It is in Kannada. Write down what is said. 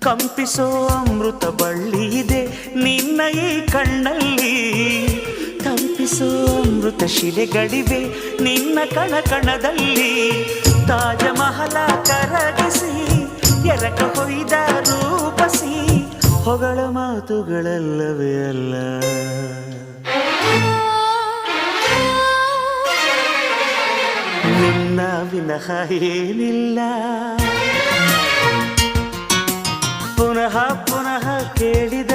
ಕಂಪಿಸೋ ಅಮೃತ ಬಳ್ಳಿ ಇದೆ ನಿನ್ನ ಈ ಕಣ್ಣಲ್ಲಿ, ತಂಪಿಸೋ ಅಮೃತ ಶಿಲೆಗಳಿವೆ ನಿನ್ನ ಕಣ ಕಣದಲ್ಲಿ. ತಾಜ ಮಹಲ ಕರಗಿಸಿ ಎರಕ ಹೊಯ್ದ ರೂಪಸಿ ಹೊಗಳ ಮಾತುಗಳಲ್ಲವೇ ಅಲ್ಲ. ನಿನ್ನ ವಿನಃ ಏನಿಲ್ಲ, ಪುನಃ ಪುನಃ ಕೇಳಿದ